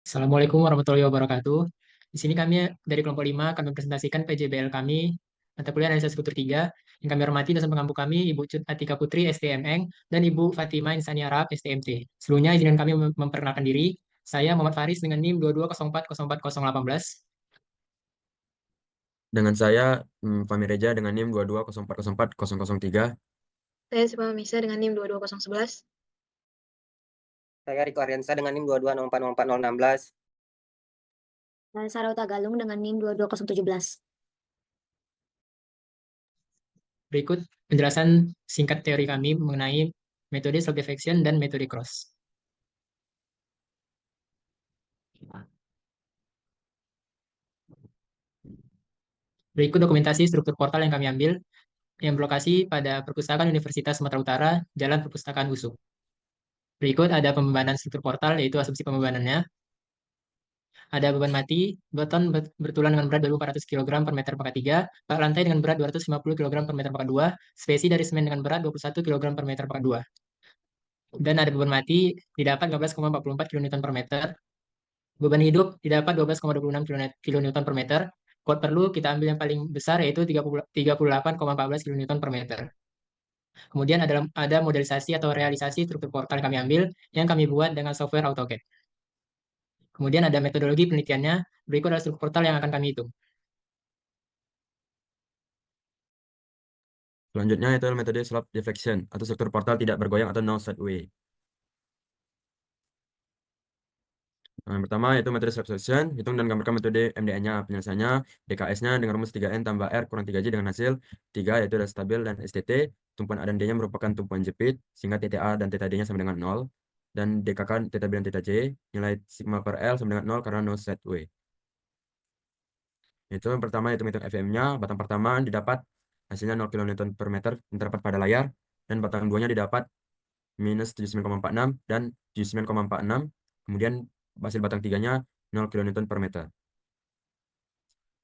Assalamualaikum warahmatullahi wabarakatuh. Di sini kami dari kelompok 5 akan mempresentasikan PJBL kami, mata kuliah analisis kultur 3, yang kami hormati dosen pengampu kami, Ibu Cut Atika Putri, STMN, dan Ibu Fatima Insani Arab, STMT. Sebelumnya izinkan kami memperkenalkan diri. Saya Muhammad Faris dengan NIM 220404018. Dengan saya, Fahmi Reja dengan NIM 220404003. Saya Sukma Misa dengan NIM 22011. Saya Riko Aryansa dengan NIM 220404016. Saya Sarauta Galung dengan NIM 22017. Berikut penjelasan singkat teori kami mengenai metode self defection dan metode cross. Berikut dokumentasi struktur portal yang kami ambil yang berlokasi pada Perpustakaan Universitas Sumatera Utara, Jalan Perpustakaan USU. Berikut ada pembebanan struktur portal, yaitu asumsi pembebanannya. Ada beban mati, beton bertulang dengan berat 2.400 kg per meter pangkat 3, bak lantai dengan berat 250 kg per meter pangkat 2, spesi dari semen dengan berat 21 kg per meter pangkat 2. Dan ada beban mati didapat 15,44 kN per meter. Beban hidup didapat 12,26 kN per meter. Kuat perlu kita ambil yang paling besar yaitu 38,14 kN per meter. Kemudian ada modelisasi atau realisasi struktur portal yang kami ambil yang kami buat dengan software AutoCAD. Kemudian ada metodologi penelitiannya, berikut adalah struktur portal yang akan kami hitung. Selanjutnya itu adalah metode slope deflection atau struktur portal tidak bergoyang atau no sideway. Nah, yang pertama yaitu metode slope deflection, hitung dan gambarkan metode MDN-nya. Penyelesaiannya DKS-nya dengan rumus 3N tambah R kurang 3J dengan hasil 3 yaitu adalah stabil dan STT. Tumpuan A dan D-nya merupakan tumpuan jepit sehingga TTA dan θD nya sama dengan 0. Dan DKK θB dan θJ nilai sigma per L sama dengan 0 karena no sideway. Itu yang pertama itu hitung FM-nya. Batang pertama didapat hasilnya 0 kN per meter yang terdapat pada layar, dan batang duanya didapat minus 79,46 dan 79,46. Kemudian hasil batang tiganya 0 kN per meter.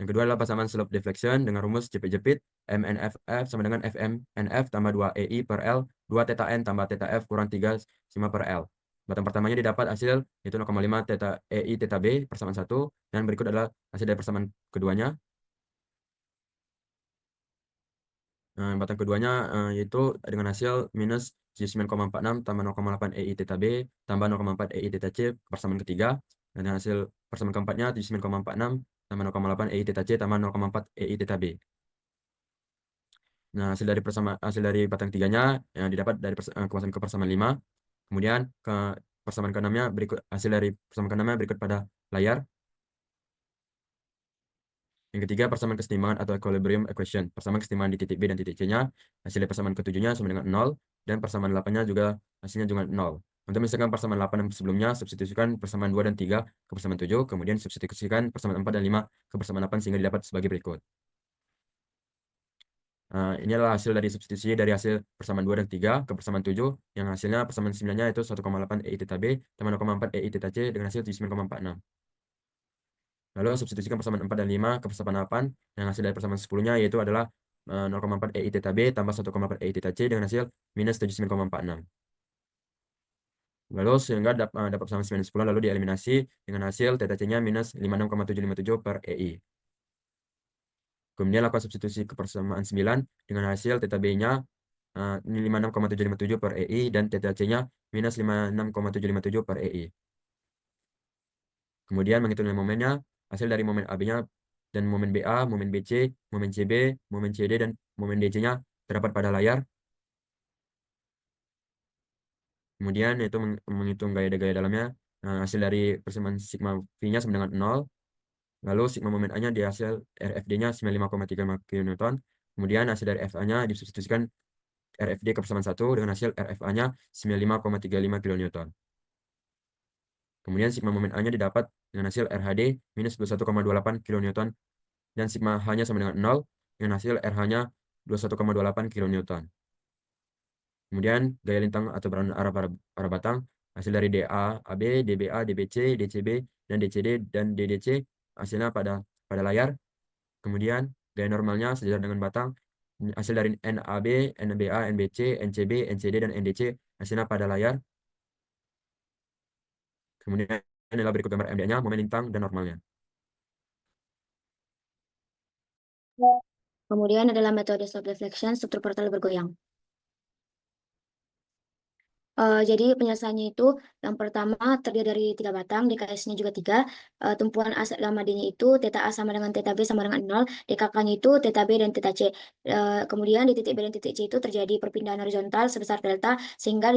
Yang kedua adalah pasaman slope deflection dengan rumus jepit-jepit MNFF sama dengan FMNF tambah 2 EI per L 2 θ N tambah θ F kurang 3 sigma per L. Batang pertamanya didapat hasil itu 0,5 θ EI θ B persamaan 1, dan berikut adalah hasil dari persamaan keduanya. Batang keduanya yaitu dengan hasil minus 79,46 tambah 0,8 EI θ B tambah 0,4 EI θ C persamaan ketiga, dan dengan hasil persamaan keempatnya 79,46 tambah 0,8 EI θ C tambah 0,4 EI θ B. Nah, hasil dari batang tiganya yang didapat dari kemasan ke persamaan 5. Kemudian ke persamaan keenamnya berikut, hasil dari persamaan keenamnya berikut pada layar. Yang ketiga, persamaan kesetimbangan atau equilibrium equation. Persamaan kesetimbangan di titik B dan titik C-nya, hasil dari persamaan ketujuhnya sama dengan 0, dan persamaan 8-nya juga hasilnya juga 0. Untuk misalkan persamaan 8 yang sebelumnya, substitusikan persamaan 2 dan 3 ke persamaan 7, kemudian substitusikan persamaan 4 dan 5 ke persamaan 8 sehingga didapat sebagai berikut. Ini adalah hasil dari substitusi dari hasil persamaan 2 dan 3 ke persamaan 7, yang hasilnya persamaan 9-nya itu 1,8 EI θ B tambah 0,4 EI θ C dengan hasil 79,46. Lalu substitusikan persamaan 4 dan 5 ke persamaan 8, yang hasil dari persamaan 10-nya yaitu adalah 0,4 EI θ B tambah 1,4 EI θ C dengan hasil minus 79,46. Lalu sehingga dapat persamaan 9 dan 10 lalu dieliminasi dengan hasil θ C-nya minus 56,757 per EI. Kemudian lakukan substitusi ke persamaan 9 dengan hasil θ B-nya 56,757 per EI dan θ C-nya minus 56,757 per EI. Kemudian menghitung momennya, hasil dari momen AB-nya dan momen BA, momen BC, momen CB, momen CD, dan momen DC-nya terdapat pada layar. Kemudian itu menghitung gaya dalamnya. Hasil dari persamaan sigma V-nya sama dengan 0. Lalu sigma momen A-nya di hasil RFD-nya 95,35 kN. Kemudian hasil dari FA-nya disubstitusikan RFD ke persamaan 1 dengan hasil RFA-nya 95,35 kN. Kemudian sigma momen A-nya didapat dengan hasil RHD minus 21,28 kN, dan sigma H-nya sama dengan 0 dengan hasil RH-nya 21,28 kN. Kemudian gaya lintang atau berlawanan arah para batang, hasil dari DA, AB, DBA, DBC, DCB, dan DCD, dan DDC hasilnya pada layar. Kemudian gaya normalnya sejajar dengan batang, hasil dari NAB, NBA, NBC, NCB, NCD, dan NDC hasilnya pada layar. Kemudian adalah berikut gambar MD-nya, momen lintang, dan normalnya. Kemudian adalah metode slope deflection, struktur portal bergoyang. Jadi penyelesaiannya itu yang pertama terdiri dari 3 batang, DKS-nya juga 3. Tumpuan A gamma D-nya itu theta A sama dengan theta B sama dengan 0, DKK-nya itu theta B dan theta C. Kemudian di titik B dan titik C itu terjadi perpindahan horizontal sebesar delta, sehingga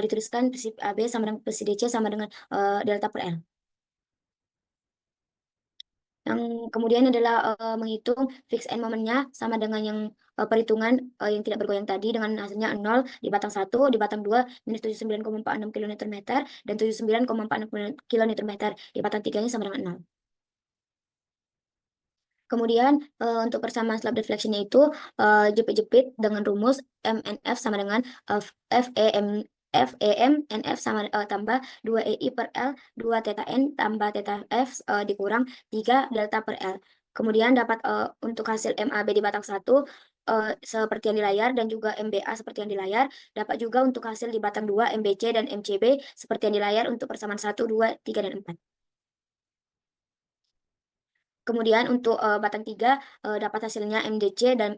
dituliskan prinsip AB sama dengan prinsip DC sama dengan delta per L. Yang kemudian adalah menghitung fix end momennya sama dengan yang perhitungan yang tidak bergoyang tadi, dengan hasilnya 0 di batang 1, di batang 2 minus 79,46 kN dan 79,46 kN, di batang 3-nya sama dengan 0. Kemudian untuk persamaan slope deflection-nya itu jepit-jepit dengan rumus MNF sama dengan FEM NF sama tambah 2 EI per L 2 theta N tambah theta F dikurang 3 delta per L. Kemudian dapat untuk hasil MAB di batang 1 seperti yang di layar, dan juga MBA seperti yang di layar. Dapat juga untuk hasil di batang 2 MBC dan MCB seperti yang di layar untuk persamaan 1, 2, 3, dan 4. Kemudian untuk batang 3 dapat hasilnya MDC dan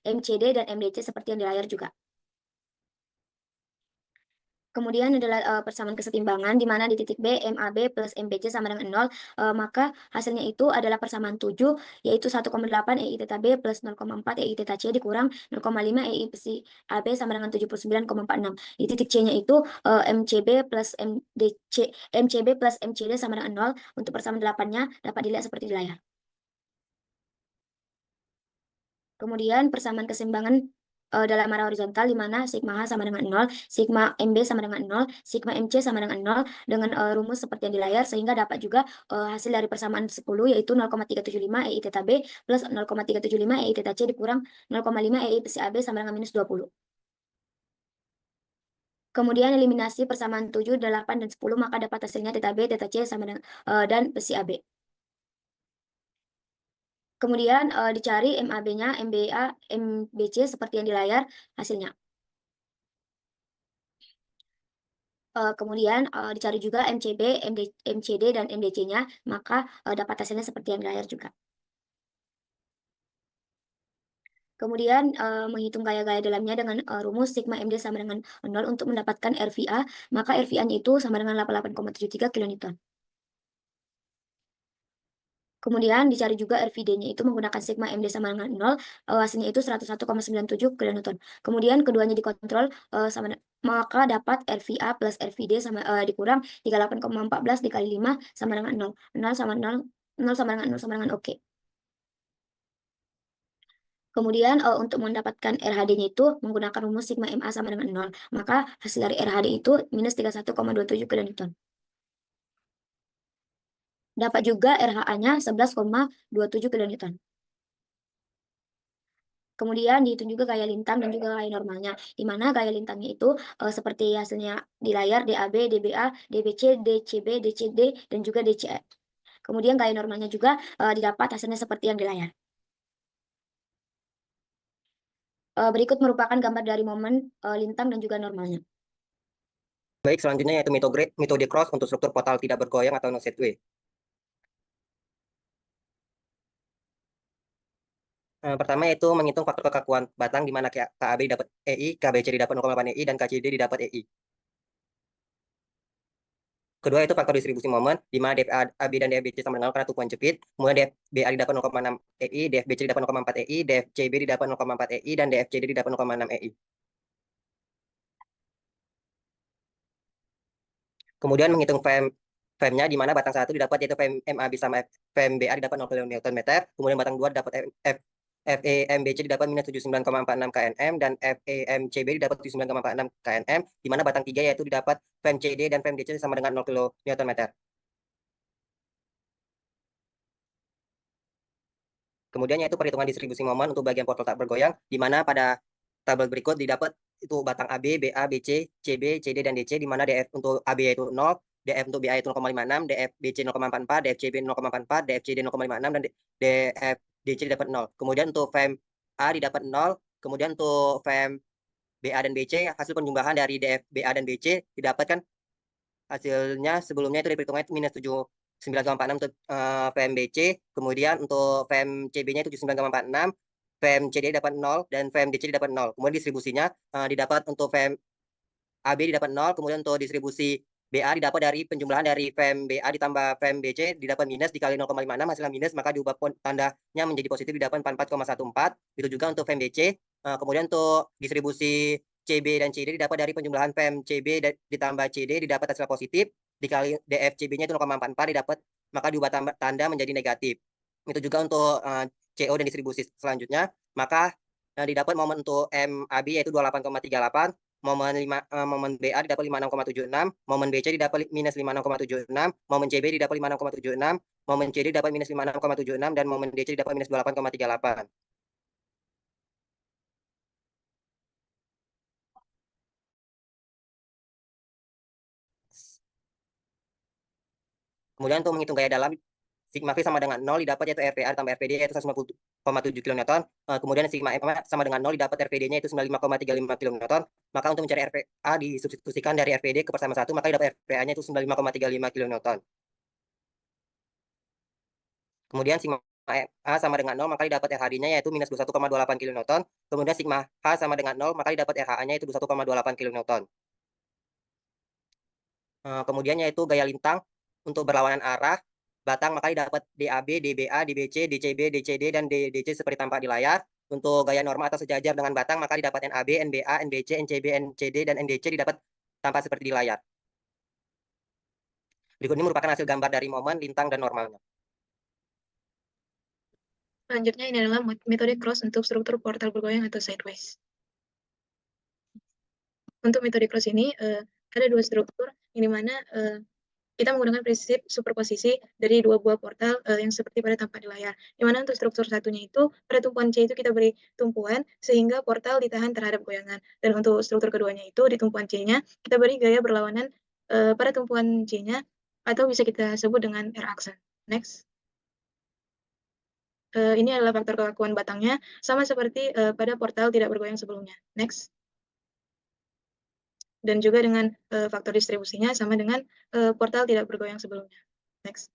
MCD dan MDC seperti yang di layar juga. Kemudian adalah persamaan kesetimbangan, di mana di titik B, MAB plus MBC sama dengan 0, maka hasilnya itu adalah persamaan 7, yaitu 1,8 EI theta B plus 0,4 EI theta C dikurang 0,5 EI psi AB sama dengan 79,46. Di titik C-nya itu MCB plus MCD sama dengan 0. Untuk persamaan 8-nya dapat dilihat seperti di layar. Kemudian persamaan keseimbangan dalam arah horizontal, di mana sigma H sama dengan 0, sigma MB sama dengan 0, sigma MC sama dengan 0, dengan rumus seperti yang di layar, sehingga dapat juga hasil dari persamaan 10, yaitu 0,375 EI theta B plus 0,375 EI theta C dikurang 0,5 EI psi AB sama dengan minus 20. Kemudian eliminasi persamaan 7, 8, dan 10, maka dapat hasilnya theta B, theta C sama dengan dan psi AB. Kemudian dicari MAB-nya, MBA, MBC seperti yang di layar hasilnya. Kemudian dicari juga MCB, MCD, dan MDC-nya, maka dapat hasilnya seperti yang di layar juga. Kemudian menghitung gaya-gaya dalamnya dengan rumus sigma MD sama dengan 0 untuk mendapatkan RVA, maka RVA-nya itu sama dengan 88,73 kN. Kemudian dicari juga RVD-nya itu menggunakan sigma MD sama dengan 0, hasilnya itu 101,97 kN. Kemudian keduanya dikontrol maka dapat RVA plus RVD sama dikurang 38,14 dikali 5 sama dengan 0. 0 sama 0, 0 sama dengan 0 sama dengan oke. Kemudian untuk mendapatkan RHD-nya itu menggunakan rumus sigma MA sama dengan 0, maka hasil dari RHD itu minus 31,27 kN. Dapat juga RHA-nya 11,27 kN. Kemudian dihitung juga gaya lintang dan juga gaya normalnya, di mana gaya lintangnya itu seperti hasilnya di layar, DAB, DBA, DBC, DCB, DCD, dan juga DCE. Kemudian gaya normalnya juga didapat hasilnya seperti yang di layar. Berikut merupakan gambar dari momen lintang dan juga normalnya. Baik, selanjutnya yaitu metode cross untuk struktur portal tidak bergoyang atau no set way. Pertama yaitu menghitung faktor kekakuan batang, di mana KAB didapat EI, KBC didapat 0,8 EI, dan KCD didapat EI. Kedua itu faktor distribusi momen, di mana DFAB dan DFBC sama dengan 0 karena tumpuan jepit. Kemudian DFBA didapat 0,6 EI, DFBC didapat 0,4 EI, DFCB didapat 0,4 EI, dan DFCD didapat 0,6 EI. Kemudian menghitung FEM-nya, di mana batang 1 didapat yaitu FEM-MAB sama FEM-BA didapat 0 kN. Kemudian batang 2 dapat FEMBC didapat minus 79,46 kNm, dan FEMCB didapat 79,46 kNm, di mana batang 3 yaitu didapat FEMCD dan FEMDC sama dengan 0 kN. Kemudian yaitu perhitungan distribusi momen untuk bagian portal tak bergoyang, di mana pada tabel berikut didapat itu batang AB, BA, BC, CB, CD, dan DC, di mana DF untuk AB yaitu 0, DF untuk BA itu 0,56, DF BC 0,44, DF CB 0,44, DF CD 0,56, dan DF DC didapat 0. Kemudian untuk FEM A didapat 0, kemudian untuk FEM BA dan BC hasil penjumlahan dari DF BA dan BC didapatkan hasilnya sebelumnya itu diperhitungkan minus 79,46 untuk VMBC, kemudian untuk VMCB-nya itu 79,46, VMCD dapat 0, dan VMDC dapat 0. Kemudian distribusinya didapat untuk VMAB didapat 0, kemudian untuk distribusi BA didapat dari penjumlahan dari VMBA ditambah VMBC didapat minus dikali 0,56 hasilnya minus, maka diubah tandanya menjadi positif didapat 44,14. Itu juga untuk VMDC. Kemudian untuk distribusi CB dan CD didapat dari penjumlahan VMCB ditambah CD didapat hasil positif dikali DFCB-nya itu 0,44 didapat, maka diubah tanda menjadi negatif. Itu juga untuk CO dan distribusi selanjutnya, maka didapat momen untuk MAB yaitu 28,38, momen BA didapat 56,76, momen BC didapat minus 56,76, momen CB didapat 56,76, momen CD dapat minus 56,76, dan momen DC didapat minus 28,38. Kemudian untuk menghitung gaya dalam, sigma V sama dengan 0 didapat yaitu RPA tambah RPD yaitu 150,7 kN. Kemudian sigma M sama dengan 0 didapat RPD-nya itu 95,35 kN. Maka untuk mencari RPA disubstitusikan dari RPD ke persama 1, maka didapat RPA-nya itu 95,35 kN. Kemudian sigma A sama dengan 0, maka didapat RHD-nya yaitu minus 21,28 kN. Kemudian sigma H sama dengan 0, maka didapat RHA-nya itu 21,28 kN. Kemudian yaitu gaya lintang untuk berlawanan arah batang, maka didapat DAB, DBA, DBC, DCB, DCD, dan DDC seperti tampak di layar. Untuk gaya norma atau sejajar dengan batang, maka didapat NAB, NBA, NBC, NCB, NCD, dan NDC didapat tampak seperti di layar. Berikut ini merupakan hasil gambar dari momen, lintang, dan normalnya. Selanjutnya ini adalah metode cross untuk struktur portal bergoyang atau sideways. Untuk metode cross ini ada dua struktur yang dimana kita menggunakan prinsip superposisi dari dua buah portal yang seperti pada tampak di layar. Di mana untuk struktur satunya itu, pada tumpuan C itu kita beri tumpuan sehingga portal ditahan terhadap goyangan. Dan untuk struktur keduanya itu, di tumpuan C-nya, kita beri gaya berlawanan pada tumpuan C-nya, atau bisa kita sebut dengan R-aksen. Next. Ini adalah faktor kekakuan batangnya, sama seperti pada portal tidak bergoyang sebelumnya. Next. Dan juga dengan faktor distribusinya sama dengan portal tidak bergoyang sebelumnya. Next.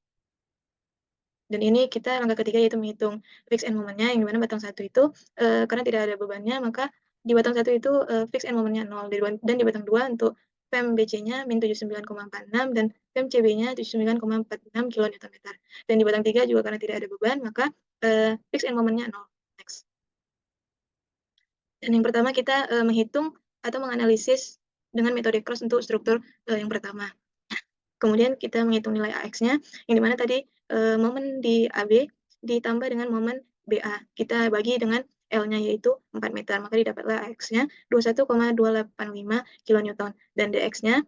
Dan ini kita langkah ketiga yaitu menghitung fix end momennya, yang dimana batang satu itu karena tidak ada bebannya, maka di batang satu itu fix end momennya 0, dan di batang 2 untuk FEM BC-nya min 79,46 dan FEM CB-nya 79,46 kN. Dan di batang 3 juga karena tidak ada beban, maka fix end momennya 0. Next. Dan yang pertama kita menghitung atau menganalisis dengan metode cross untuk struktur yang pertama. Kemudian kita menghitung nilai AX-nya, yang dimana tadi momen di AB ditambah dengan momen BA. Kita bagi dengan L-nya yaitu 4 meter, maka didapatlah AX-nya 21,285 kN. Dan DX-nya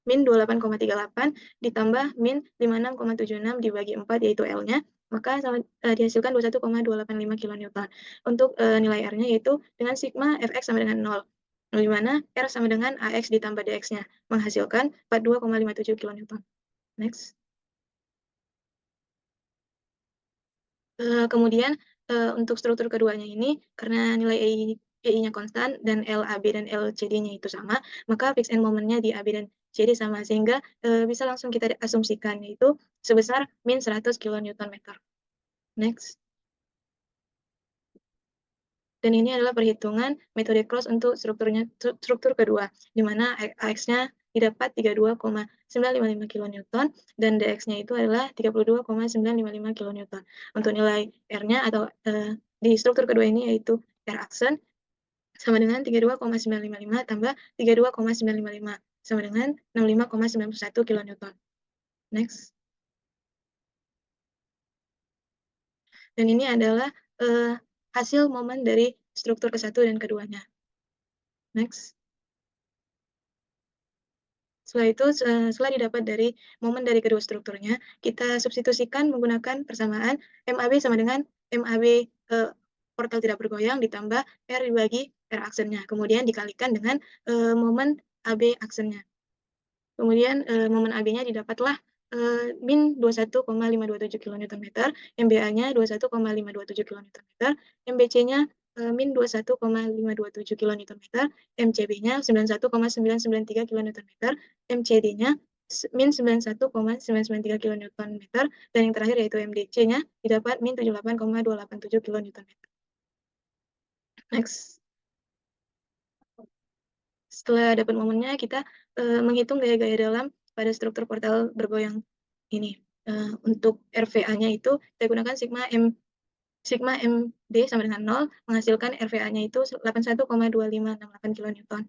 min 28,38 ditambah min 56,76 dibagi 4 yaitu L-nya, maka dihasilkan 21,285 kN. Untuk nilai R-nya yaitu dengan sigma Fx sama dengan 0. di mana R sama dengan AX ditambah DX-nya, menghasilkan 42,57 kN. Next. Kemudian untuk struktur keduanya ini, karena nilai EI-nya konstan dan LAB dan LCD-nya itu sama, maka fix end momennya di AB dan CD sama, sehingga bisa langsung kita asumsikan, yaitu sebesar min 100 kN. Next. Dan ini adalah perhitungan metode cross untuk struktur kedua, di mana AX-nya didapat 32,955 kN dan DX-nya itu adalah 32,955 kN. Untuk nilai R-nya atau di struktur kedua ini yaitu R-aksen sama dengan 32,955 tambah 32,955 sama dengan 65,91 kN. Next. Dan ini adalah hasil momen dari struktur ke-1 dan keduanya. Next. Setelah itu, setelah didapat dari momen dari kedua strukturnya, kita substitusikan menggunakan persamaan MAB sama dengan MAB portal tidak bergoyang ditambah R dibagi R aksennya. Kemudian dikalikan dengan momen AB aksennya. Kemudian momen AB-nya didapatlah min 21,527 kN, MBA-nya 21,527 kN, MBC-nya min 21,527 kN/meter, MCB-nya 91,993 kN/meter, MCD-nya min 91,993 kN/meter, dan yang terakhir yaitu MDC-nya didapat min 78,287 kN/meter. Next. Setelah dapat momennya, kita menghitung gaya-gaya dalam pada struktur portal bergoyang ini. Untuk RVA-nya itu kita gunakan sigma MD sama dengan 0, menghasilkan RVA-nya itu 81,2568 kN.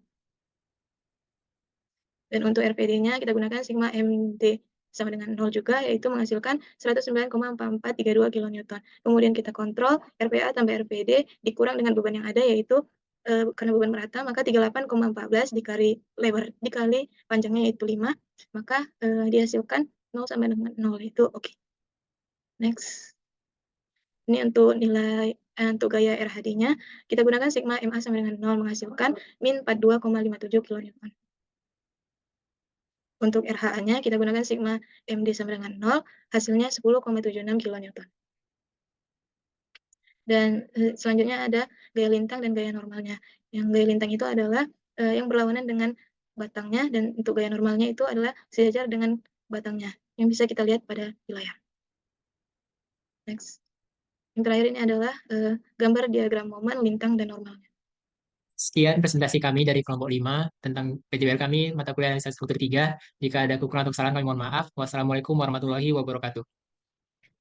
Dan untuk RPD-nya kita gunakan sigma MD sama dengan 0 juga, yaitu menghasilkan 109,4432 kN. Kemudian kita kontrol RPA tambah RPD dikurang dengan beban yang ada, yaitu karena beban merata, maka 38,14 dikali panjangnya yaitu 5, maka dihasilkan 0 sama dengan 0, itu oke. Next. Ini untuk nilai untuk gaya RHD-nya, kita gunakan sigma MA sama dengan 0, menghasilkan min 42,57 kN. Untuk RHA-nya kita gunakan sigma MD sama dengan 0, hasilnya 10,76 kN. Dan selanjutnya ada gaya lintang dan gaya normalnya. Yang gaya lintang itu adalah yang berlawanan dengan batangnya, dan untuk gaya normalnya itu adalah sejajar dengan batangnya, yang bisa kita lihat pada di layar. Next. Yang terakhir ini adalah gambar diagram momen, lintang, dan normalnya. Sekian presentasi kami dari kelompok 5 tentang PJBL kami, mata kuliah analisis struktur 3. Jika ada kekurangan atau kesalahan kami mohon maaf. Wassalamualaikum warahmatullahi wabarakatuh.